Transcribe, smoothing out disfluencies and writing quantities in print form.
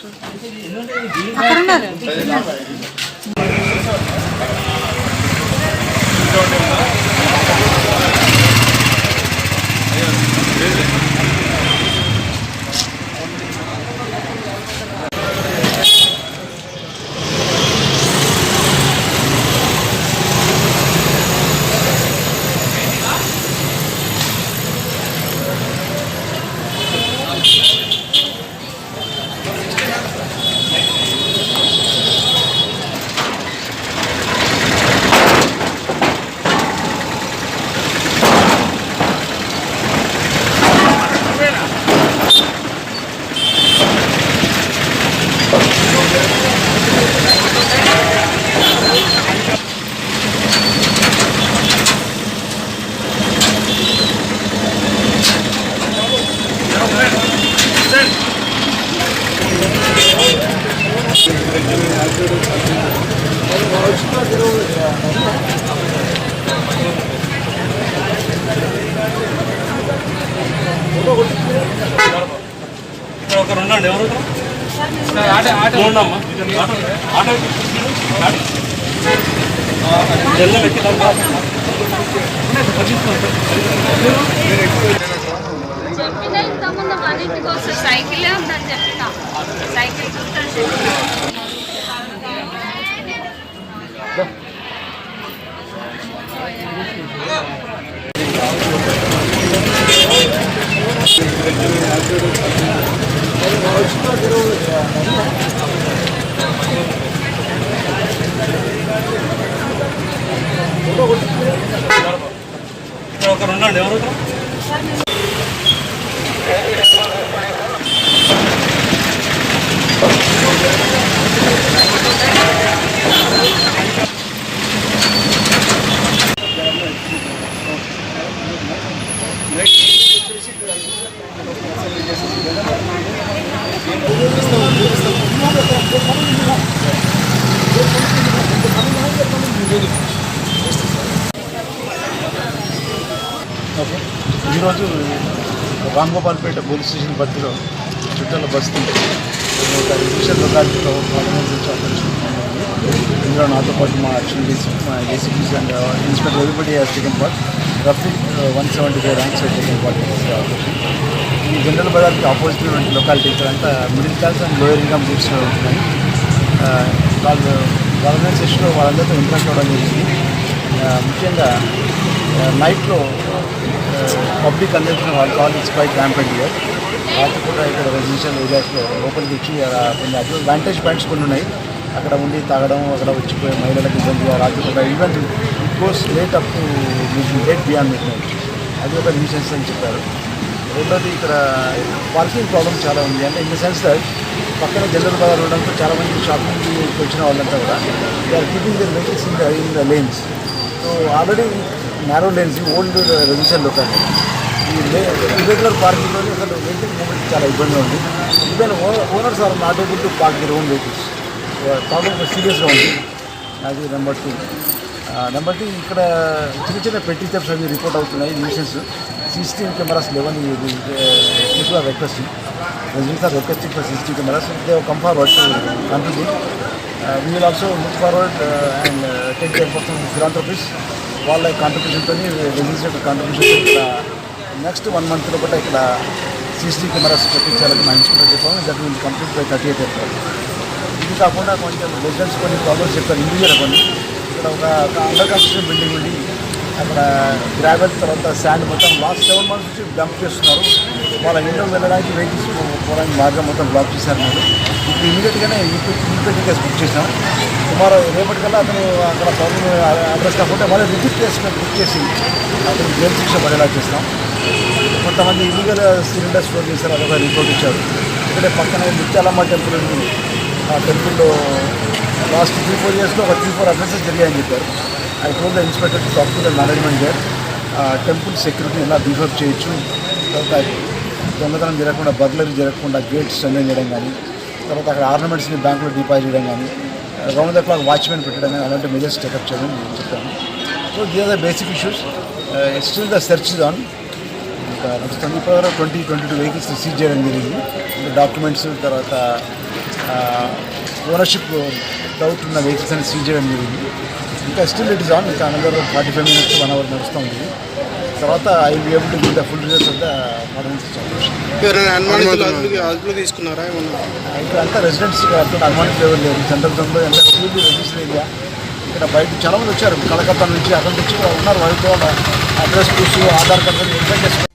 అక్కడ ఉన్నారు. ఒకరు ఉండండి. ఎవరు ఉండమ్మా ఆటో జల్లం ఎక్కిద్దాం. చెప్పిన ఇంతకుముందు మన ఇంటికి వస్తే సైకిలే ఉందని చెప్పిన సైకిల్ చూస్తే ఒకరు ఉండండి. ఎవరు ఈరోజు రాంగోపాల్పేట పోలీస్ స్టేషన్ పరిధిలో చుట్టాల బస్తీ ఒక రిజిస్టర్ లొకాలిటీలో ఇందులో నాతో పాటు మా action ACPs and inspector everybody has taken part. రఫ్లీ 175 ర్యాంక్స్ టేకెన్ పార్ట్. ఈ జనరల్ బజార్కి ఆపోజిట్ ఉన్నటువంటి లొకాలిటీ ఇక్కడంతా middle class and lower income groups ఉంటున్నాయి. వాళ్ళు ఆర్గనైజేషన్లో వాళ్ళందరితో ఇంట్రెస్ట్ అవ్వడం జరిగింది. ముఖ్యంగా నైట్లో పబ్లిక్ కన్జంప్షన్ వాళ్ళు call it's quite rampant here. రాత్రిపూట ఇక్కడ రెసిడెన్షియల్ ఏరియాస్లో లోపలికి వచ్చి కొన్ని అడ్వాంటేజ్ పాయింట్స్ కొన్ని ఉన్నాయి. అక్కడ ఉండి తాగడం, అక్కడ వచ్చిపోయే మహిళలకు ఇబ్బందిగా రాత్రిపూట even it goes late up to late beyond mid night. అది ఒక న్యూసెన్స్ అని చెప్పారు. రెండోది ఇక్కడ పార్కింగ్ ప్రాబ్లమ్ చాలా ఉంది. అంటే ఇన్ ద సెన్స్ దట్ పక్కన జనరల్ బజార్ ఉండడంతో చాలామంది షాపింగ్కి వచ్చిన వాళ్ళంతా కూడా they are keeping their vehicles in the lanes. So already narrow lanes, old residential locality. Irregular parking అసలు వెహికల్ మూమెంట్ చాలా ఇబ్బందిగా ఉంది. Even owners are not able to park their own vehicles. Problem సీరియస్గా ఉంది. అది నెంబర్ 2. నెంబర్ 2 ఇక్కడ చిన్న చిన్న పెట్టి థెఫ్ట్స్ అవి రిపోర్ట్ అవుతున్నాయి. న్యూసెన్స్ CCTV కెమెరాస్ లేవని people are requesting. Residents are requesting for CCTV cameras. They come forward to contribute. We will also look forward and take care of some philanthropists. వాళ్ళ కాంట్రిబ్యూషన్తో register contribution ఇక్కడ next 1 month లోపల ఇక్కడ CCTV cameras పెట్టించాలని మా inspector చెప్పాము. That will complete by 30th April. ఇది కాకుండా కొంచెం residents కొన్ని ప్రాబ్లమ్స్ చెప్పారు. ఇండివిజువల్ కొన్ని ఇక్కడ ఒక అండర్ కన్స్ట్రక్షన్ బిల్డింగ్ ఉండి అక్కడ గ్రావెల్ తర్వాత శాండ్ మొత్తం లాస్ట్ 7 months నుంచి డంప్ చేస్తున్నారు. వాళ్ళ ఇంట్లో వెళ్ళడానికి వెహికల్స్ పోవడానికి మార్గం మొత్తం బ్లాక్ చేశారు. మీరు ఇప్పుడు ఇమీడియట్గానే ఈపీటీ కేసు బుక్ చేసాం. టుమారో రేపటికల్లా అతను అక్కడ ప్రాబ్లం అడ్రస్ కాకుండా మళ్ళీ రిపీట్ కేసు బుక్ చేసి అతను జైలు శిక్ష పడేలా చేస్తాం. కొంతమంది ఇల్లీగల్ సిలిండర్ స్టోర్ చేశారు. అదొక రిపోర్ట్ ఇచ్చారు. ఇక్కడే పక్కన ముత్యాలమ్మ టెంపుల్ ఉంది. ఆ టెంపుల్లో లాస్ట్ 3-4 yearsలో ఒక 3-4 అఫెన్సెస్ జరిగాయని చెప్పారు. I told the inspector to talk to the management there. Temple security ఎలా బిహేవ్ చేయొచ్చు, తర్వాత దొంగతనం జరగకుండా, బర్గ్లరీ జరగకుండా గేట్స్ స్ట్రెంథెన్ చేయడం కానీ, తర్వాత అక్కడ ఆర్నమెంట్స్ని బ్యాంకులో డిపాజిట్ చేయడం కానీ, రౌండ్ ద క్లాక్ వాచ్మెన్ పెట్టడం కానీ అలాంటి మెజర్స్ టేకప్ చేయడం చెప్పాను. So these are the basic issues. Still the search is on. ఇంకా నడుస్తుంది. ఇప్పుడు 20-22 వెహికల్స్ సీజ్ చేయడం జరిగింది. డాక్యుమెంట్స్ తర్వాత ఓనర్షిప్ డౌట్ ఉన్న వెహికల్స్ అని సీజ్ చేయడం జరిగింది. ఇంకా స్టిల్ ఇట్ ఇస్ ఆన్, ఇంకా అనదర్ 45 minutes 1 hour నడుస్తూ ఉంది. తర్వాత I will be able to give the full results of the forensic operation. ఎవరైనా అనుమానితులు అదుపులో తీసుకున్నారా ఏమన్నా? ఇక్కడ అంతా రెసిడెంట్స్ అట్లా అనుమానితులు ఎవరు లేరు. సెంట్రల్ జోన్లో ఎంత ఫుల్లీ రిజిస్టర్ ఏరియా. ఇక్కడ బయట చాలామంది వచ్చారు, కలకత్తా నుంచి అక్కడ నుంచి కూడా ఉన్నారు. వాళ్ళతో address proof, Aadhaar card verify చేసుకోవాలి.